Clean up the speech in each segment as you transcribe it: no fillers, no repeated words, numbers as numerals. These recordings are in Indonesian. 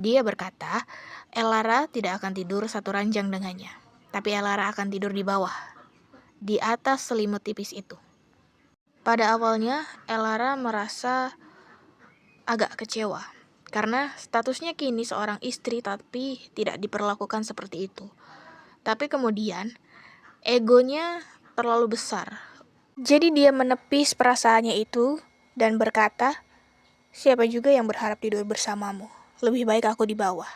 Dia berkata, Elara tidak akan tidur satu ranjang dengannya, tapi Elara akan tidur di bawah, di atas selimut tipis itu. Pada awalnya, Elara merasa agak kecewa, karena statusnya kini seorang istri tapi tidak diperlakukan seperti itu. Tapi kemudian, egonya terlalu besar. Jadi dia menepis perasaannya itu dan berkata, siapa juga yang berharap tidur bersamamu? Lebih baik aku di bawah.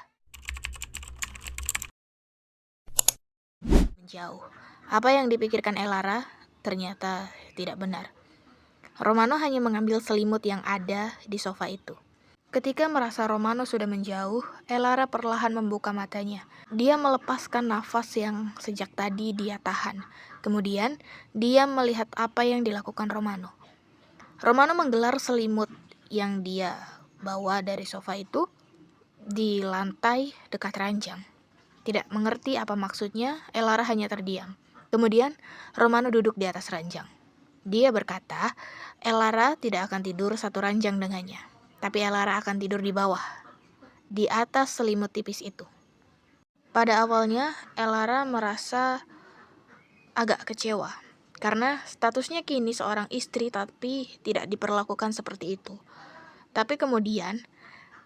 Menjauh. Apa yang dipikirkan Elara ternyata tidak benar. Romano hanya mengambil selimut yang ada di sofa itu. Ketika merasa Romano sudah menjauh, Elara perlahan membuka matanya. Dia melepaskan nafas yang sejak tadi dia tahan. Kemudian, dia melihat apa yang dilakukan Romano. Romano menggelar selimut yang dia bawa dari sofa itu di lantai dekat ranjang. Tidak mengerti apa maksudnya, Elara hanya terdiam. Kemudian, Romano duduk di atas ranjang. Dia berkata, Elara tidak akan tidur satu ranjang dengannya, tapi Elara akan tidur di bawah, di atas selimut tipis itu. Pada awalnya, Elara merasa agak kecewa, karena statusnya kini seorang istri tapi tidak diperlakukan seperti itu. Tapi kemudian,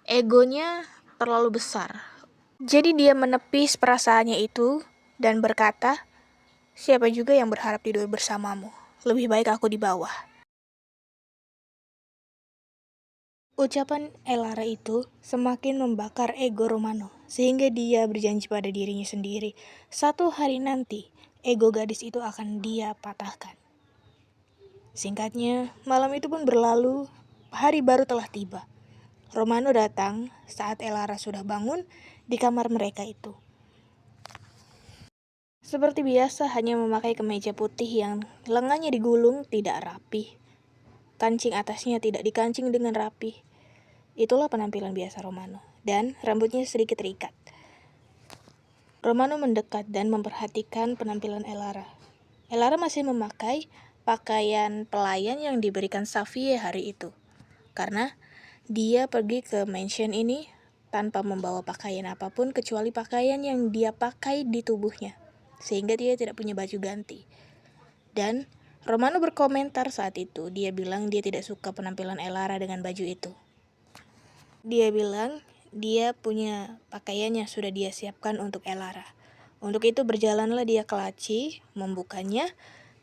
egonya terlalu besar. Jadi dia menepis perasaannya itu dan berkata, siapa juga yang berharap tidur bersamamu? Lebih baik aku di bawah. Ucapan Elara itu semakin membakar ego Romano, sehingga dia berjanji pada dirinya sendiri, satu hari nanti ego gadis itu akan dia patahkan. Singkatnya, malam itu pun berlalu, hari baru telah tiba. Romano datang saat Elara sudah bangun di kamar mereka itu. Seperti biasa, hanya memakai kemeja putih yang lengannya digulung tidak rapi. Kancing atasnya tidak dikancing dengan rapi. Itulah penampilan biasa Romano. Dan rambutnya sedikit terikat. Romano mendekat dan memperhatikan penampilan Elara. Elara masih memakai pakaian pelayan yang diberikan Xavier hari itu. Karena dia pergi ke mansion ini tanpa membawa pakaian apapun kecuali pakaian yang dia pakai di tubuhnya, sehingga dia tidak punya baju ganti. Dan Romano berkomentar saat itu, dia bilang dia tidak suka penampilan Elara dengan baju itu. Dia bilang dia punya pakaian yang sudah dia siapkan untuk Elara. Untuk itu berjalanlah dia ke laci, membukanya,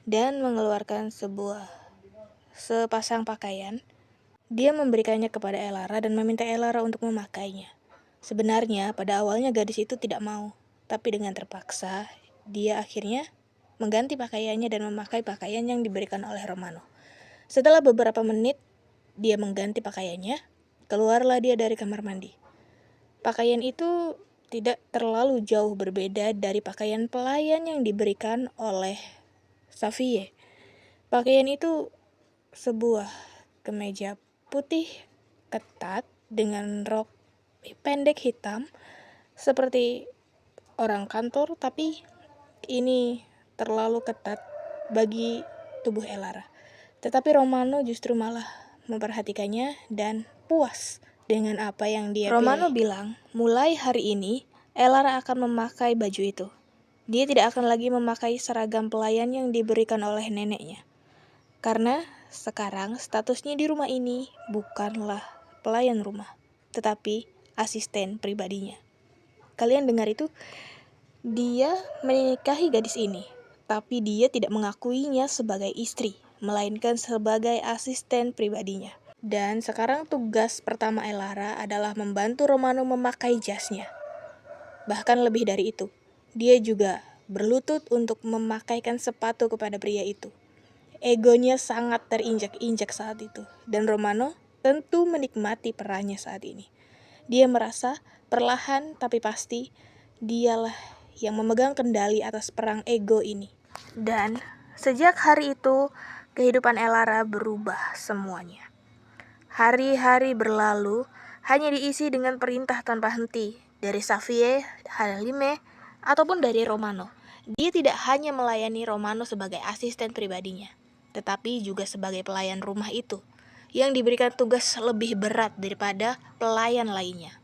dan mengeluarkan sepasang pakaian. Dia memberikannya kepada Elara dan meminta Elara untuk memakainya. Sebenarnya pada awalnya gadis itu tidak mau, tapi dengan terpaksa dia akhirnya mengganti pakaiannya dan memakai pakaian yang diberikan oleh Romano. Setelah beberapa menit dia mengganti pakaiannya, keluarlah dia dari kamar mandi. Pakaian itu tidak terlalu jauh berbeda dari pakaian pelayan yang diberikan oleh Xavier. Pakaian itu sebuah kemeja putih ketat dengan rok pendek hitam seperti orang kantor, tapi ini terlalu ketat bagi tubuh Elara. Tetapi Romano justru malah memperhatikannya dan puas dengan apa yang dia pilih. Romano bilang, mulai hari ini Elara akan memakai baju itu. Dia tidak akan lagi memakai seragam pelayan yang diberikan oleh neneknya. Karena sekarang statusnya di rumah ini bukanlah pelayan rumah, tetapi asisten pribadinya. Kalian dengar itu? Dia menikahi gadis ini, tapi dia tidak mengakuinya sebagai istri, melainkan sebagai asisten pribadinya. Dan sekarang tugas pertama Elara adalah membantu Romano memakai jasnya. Bahkan lebih dari itu, dia juga berlutut untuk memakaikan sepatu kepada pria itu. Egonya sangat terinjak-injak saat itu, dan Romano tentu menikmati perannya saat ini. Dia merasa perlahan tapi pasti dialah yang memegang kendali atas perang ego ini. Dan sejak hari itu, kehidupan Elara berubah semuanya. Hari-hari berlalu hanya diisi dengan perintah tanpa henti dari Xavier, Halime, ataupun dari Romano. Dia tidak hanya melayani Romano sebagai asisten pribadinya, tetapi juga sebagai pelayan rumah itu, yang diberikan tugas lebih berat daripada pelayan lainnya.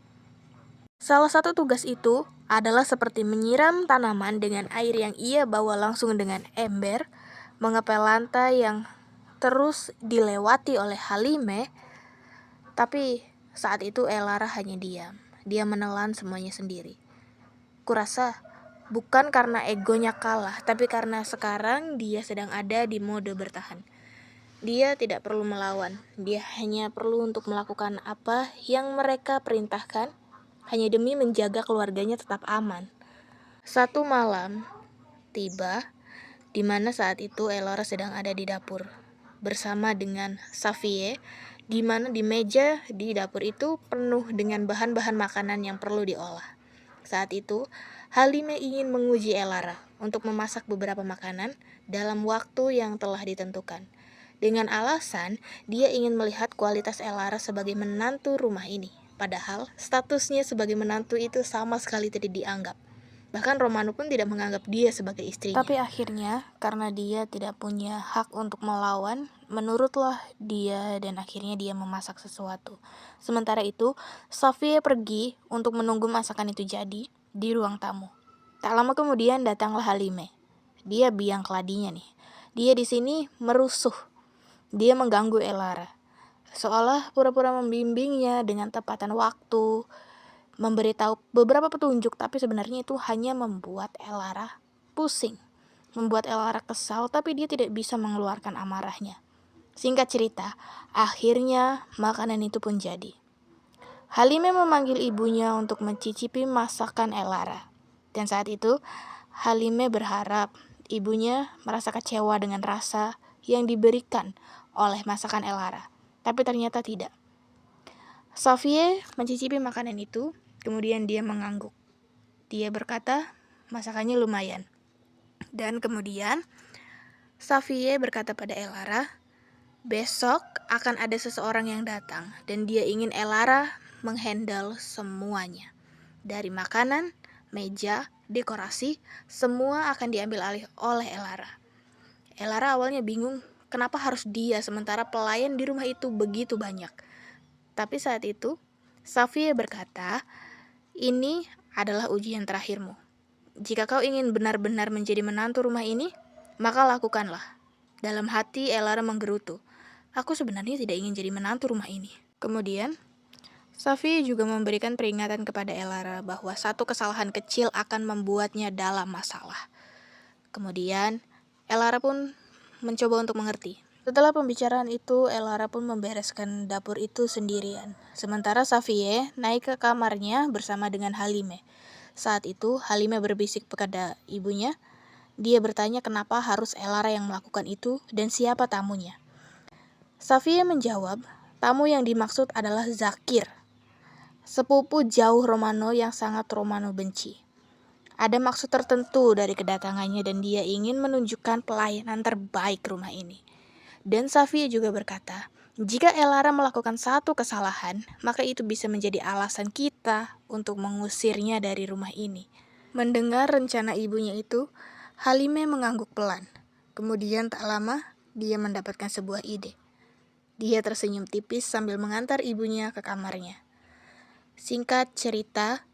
Salah satu tugas itu adalah seperti menyiram tanaman dengan air yang ia bawa langsung dengan ember, mengepel lantai yang terus dilewati oleh Halime. Tapi saat itu Elara hanya diam. Dia menelan semuanya sendiri. Kurasa bukan karena egonya kalah, tapi karena sekarang dia sedang ada di mode bertahan. Dia tidak perlu melawan, dia hanya perlu untuk melakukan apa yang mereka perintahkan, hanya demi menjaga keluarganya tetap aman. Satu malam tiba, di mana saat itu Elora sedang ada di dapur bersama dengan Safie, di mana di meja di dapur itu penuh dengan bahan-bahan makanan yang perlu diolah. Saat itu, Halime ingin menguji Elara untuk memasak beberapa makanan dalam waktu yang telah ditentukan. Dengan alasan dia ingin melihat kualitas Elara sebagai menantu rumah ini. Padahal statusnya sebagai menantu itu sama sekali tidak dianggap. Bahkan Romano pun tidak menganggap dia sebagai istrinya. Tapi akhirnya karena dia tidak punya hak untuk melawan, menurutlah dia dan akhirnya dia memasak sesuatu. Sementara itu, Safie pergi untuk menunggu masakan itu jadi di ruang tamu. Tak lama kemudian datanglah Halime. Dia biang keladinya nih. Dia di sini merusuh. Dia mengganggu Elara. Seolah pura-pura membimbingnya dengan tepatan waktu, memberitahu beberapa petunjuk, tapi sebenarnya itu hanya membuat Elara pusing, membuat Elara kesal, tapi dia tidak bisa mengeluarkan amarahnya. Singkat cerita, akhirnya makanan itu pun jadi. Halime memanggil ibunya untuk mencicipi masakan Elara. Dan saat itu, Halime berharap ibunya merasa kecewa dengan rasa yang diberikan oleh masakan Elara. Tapi ternyata tidak. Safie mencicipi makanan itu, kemudian dia mengangguk. Dia berkata, masakannya lumayan. Dan kemudian Safie berkata pada Elara, besok akan ada seseorang yang datang dan dia ingin Elara menghandle semuanya. Dari makanan, meja, dekorasi, semua akan diambil alih oleh Elara. Elara awalnya bingung kenapa harus dia sementara pelayan di rumah itu begitu banyak. Tapi saat itu, Safie berkata, ini adalah ujian terakhirmu. Jika kau ingin benar-benar menjadi menantu rumah ini, maka lakukanlah. Dalam hati Elara menggerutu. Aku sebenarnya tidak ingin jadi menantu rumah ini. Kemudian, Safie juga memberikan peringatan kepada Elara bahwa satu kesalahan kecil akan membuatnya dalam masalah. Kemudian, Elara pun mencoba untuk mengerti. Setelah pembicaraan itu, Elara pun membereskan dapur itu sendirian. Sementara Safie naik ke kamarnya bersama dengan Halime. Saat itu, Halime berbisik kepada ibunya. Dia bertanya kenapa harus Elara yang melakukan itu dan siapa tamunya. Safie menjawab, tamu yang dimaksud adalah Zakir, sepupu jauh Romano yang sangat Romano benci. Ada maksud tertentu dari kedatangannya dan dia ingin menunjukkan pelayanan terbaik rumah ini. Dan Safie juga berkata, jika Elara melakukan satu kesalahan, maka itu bisa menjadi alasan kita untuk mengusirnya dari rumah ini. Mendengar rencana ibunya itu, Halime mengangguk pelan. Kemudian tak lama, dia mendapatkan sebuah ide. Dia tersenyum tipis sambil mengantar ibunya ke kamarnya. Singkat cerita,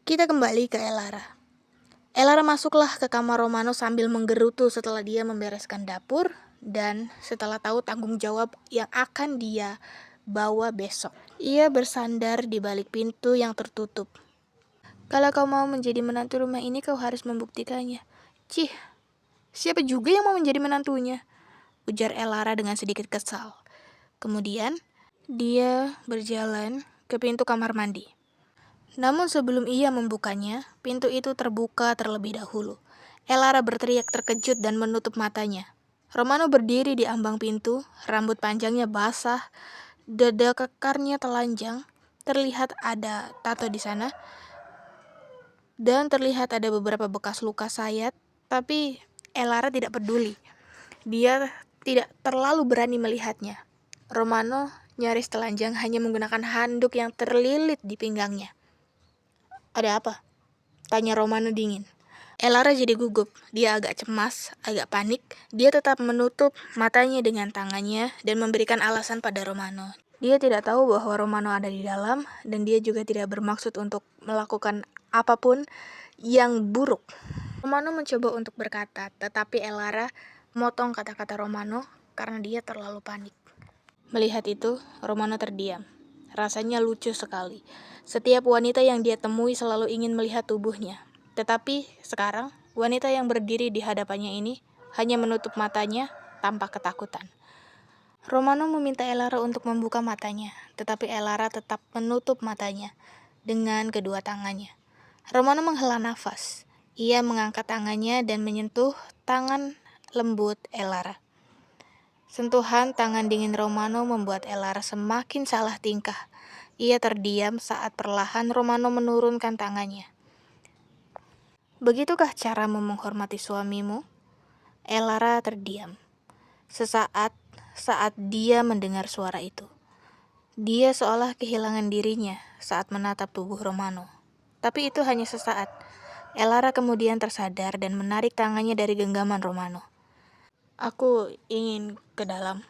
kita kembali ke Elara. Elara masuklah ke kamar Romano sambil menggerutu setelah dia membereskan dapur dan setelah tahu tanggung jawab yang akan dia bawa besok. Ia bersandar di balik pintu yang tertutup. Kalau kau mau menjadi menantu rumah ini, kau harus membuktikannya. Cih, siapa juga yang mau menjadi menantunya? Ujar Elara dengan sedikit kesal. Kemudian, dia berjalan ke pintu kamar mandi. Namun sebelum ia membukanya, pintu itu terbuka terlebih dahulu. Elara berteriak terkejut dan menutup matanya. Romano berdiri di ambang pintu, rambut panjangnya basah, dada kekarnya telanjang, terlihat ada tato di sana, dan terlihat ada beberapa bekas luka sayat, tapi Elara tidak peduli. Dia tidak terlalu berani melihatnya. Romano nyaris telanjang hanya menggunakan handuk yang terlilit di pinggangnya. Ada apa? Tanya Romano dingin. Elara jadi gugup. Dia agak cemas, agak panik. Dia tetap menutup matanya dengan tangannya dan memberikan alasan pada Romano. Dia tidak tahu bahwa Romano ada di dalam, dan dia juga tidak bermaksud untuk melakukan apapun yang buruk. Romano mencoba untuk berkata, tetapi Elara memotong kata-kata Romano karena dia terlalu panik. Melihat itu, Romano terdiam. Rasanya lucu sekali. Setiap wanita yang dia temui selalu ingin melihat tubuhnya. Tetapi sekarang, wanita yang berdiri di hadapannya ini hanya menutup matanya tanpa ketakutan. Romano meminta Elara untuk membuka matanya, tetapi Elara tetap menutup matanya dengan kedua tangannya. Romano menghela nafas. Ia mengangkat tangannya dan menyentuh tangan lembut Elara. Sentuhan tangan dingin Romano membuat Elara semakin salah tingkah. Ia terdiam saat perlahan Romano menurunkan tangannya. Begitukah caramu menghormati suamimu? Elara terdiam. Sesaat saat dia mendengar suara itu. Dia seolah kehilangan dirinya saat menatap tubuh Romano. Tapi itu hanya sesaat. Elara kemudian tersadar dan menarik tangannya dari genggaman Romano. Aku ingin ke dalam,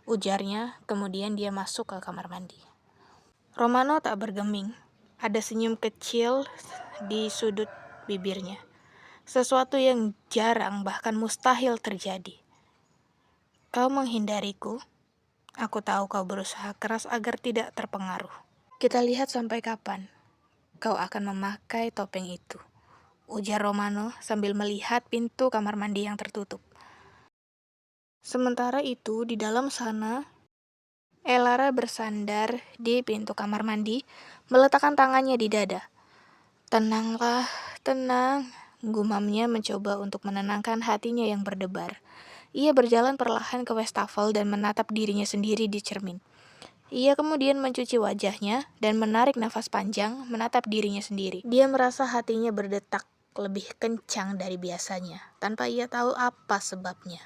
ujarnya, kemudian dia masuk ke kamar mandi. Romano tak bergeming. Ada senyum kecil di sudut bibirnya. Sesuatu yang jarang bahkan mustahil terjadi. Kau menghindariku. Aku tahu kau berusaha keras agar tidak terpengaruh. Kita lihat sampai kapan kau akan memakai topeng itu, ujar Romano sambil melihat pintu kamar mandi yang tertutup. Sementara itu, di dalam sana, Elara bersandar di pintu kamar mandi, meletakkan tangannya di dada. Tenanglah, tenang, gumamnya mencoba untuk menenangkan hatinya yang berdebar. Ia berjalan perlahan ke wastafel dan menatap dirinya sendiri di cermin. Ia kemudian mencuci wajahnya dan menarik nafas panjang, menatap dirinya sendiri. Dia merasa hatinya berdetak lebih kencang dari biasanya, tanpa ia tahu apa sebabnya.